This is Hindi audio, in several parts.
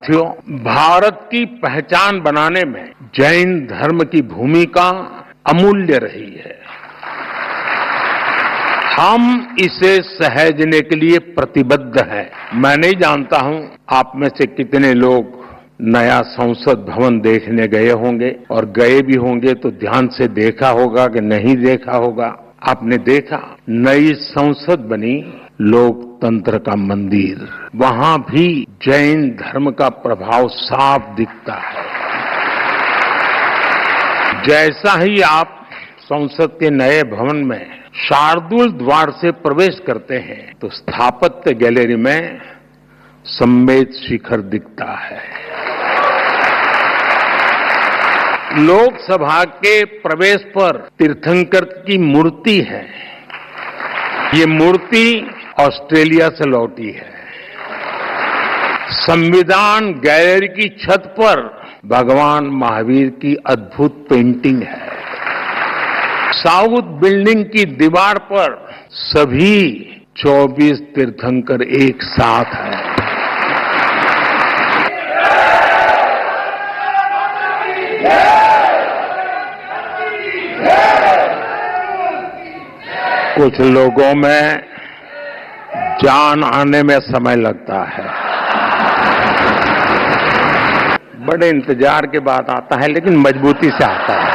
साथियों, भारत की पहचान बनाने में जैन धर्म की भूमिका अमूल्य रही है। हम इसे सहेजने के लिए प्रतिबद्ध हैं। मैं नहीं जानता हूं आप में से कितने लोग नया संसद भवन देखने गए होंगे, और गए भी होंगे तो ध्यान से देखा होगा कि नहीं देखा होगा। आपने देखा, नई संसद बनी, लोकतंत्र का मंदिर, वहां भी जैन धर्म का प्रभाव साफ दिखता है। जैसा ही आप संसद के नए भवन में शार्दुल द्वार से प्रवेश करते हैं तो स्थापत्य गैलरी में सम्मेद शिखर दिखता है। लोकसभा के प्रवेश पर तीर्थंकर की मूर्ति है। ये मूर्ति ऑस्ट्रेलिया से लौटी है। संविधान गैलरी की छत पर भगवान महावीर की अद्भुत पेंटिंग है। साउथ बिल्डिंग की दीवार पर सभी 24 तीर्थंकर एक साथ हैं। कुछ लोगों में जान आने में समय लगता है, बड़े इंतजार के बाद आता है, लेकिन मजबूती से आता है।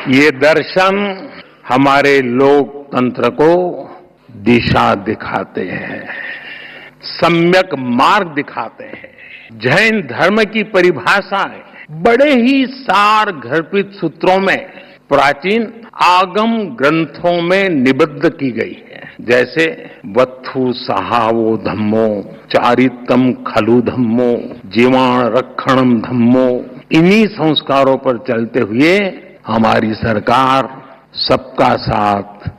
ये दर्शन हमारे लोकतंत्र को दिशा दिखाते हैं, सम्यक मार्ग दिखाते हैं। जैन धर्म की परिभाषाएं बड़े ही सार घर्पित सूत्रों में प्राचीन आगम ग्रंथों में निबद्ध की गई है। जैसे वत्थु सहावो धम्मो, चारितम खलु धम्मो, जीवाण रक्षणम धम्मो। इन्हीं संस्कारों पर चलते हुए हमारी सरकार सबका साथ,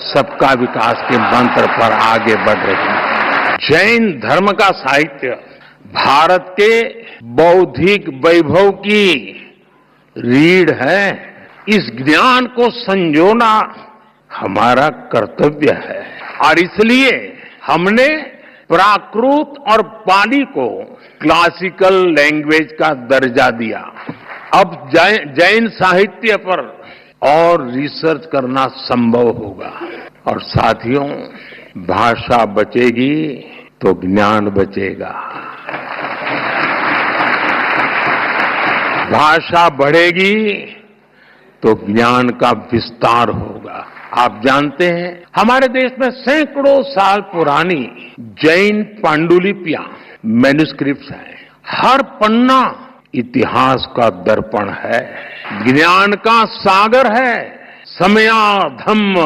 सबका विकास के मंत्र पर आगे बढ़ रही है। जैन धर्म का साहित्य भारत के बौद्धिक वैभव की रीढ़ है। इस ज्ञान को संजोना हमारा कर्तव्य है, और इसलिए हमने प्राकृत और पाली को क्लासिकल लैंग्वेज का दर्जा दिया। अब जैन साहित्य पर और रिसर्च करना संभव होगा। और साथियों, भाषा बचेगी तो ज्ञान बचेगा, भाषा बढ़ेगी तो ज्ञान का विस्तार होगा। आप जानते हैं, हमारे देश में सैकड़ों साल पुरानी जैन पांडुलिपियां, मैन्युस्क्रिप्ट्स हैं। हर पन्ना इतिहास का दर्पण है, ज्ञान का सागर है। समया धम्म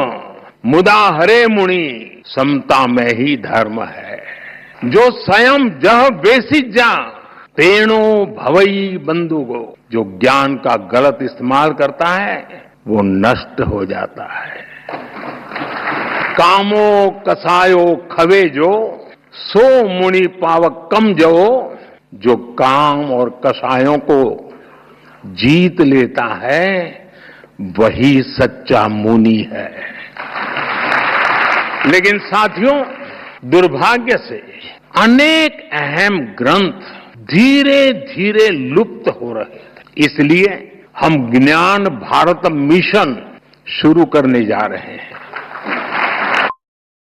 मुदा हरे मुनि, समता में ही धर्म है। जो स्वयं जह बेसित जा, तेणो भवई बंधुगो। जो ज्ञान का गलत इस्तेमाल करता है वो नष्ट हो जाता है। कामो कसायो खवे जो, सो मुनि पावक कम जो। जो काम और कसायों को जीत लेता है वही सच्चा मुनि है। लेकिन साथियों, दुर्भाग्य से अनेक अहम ग्रंथ धीरे धीरे लुप्त हो रहे हैं। इसलिए हम ज्ञान भारत मिशन शुरू करने जा रहे हैं।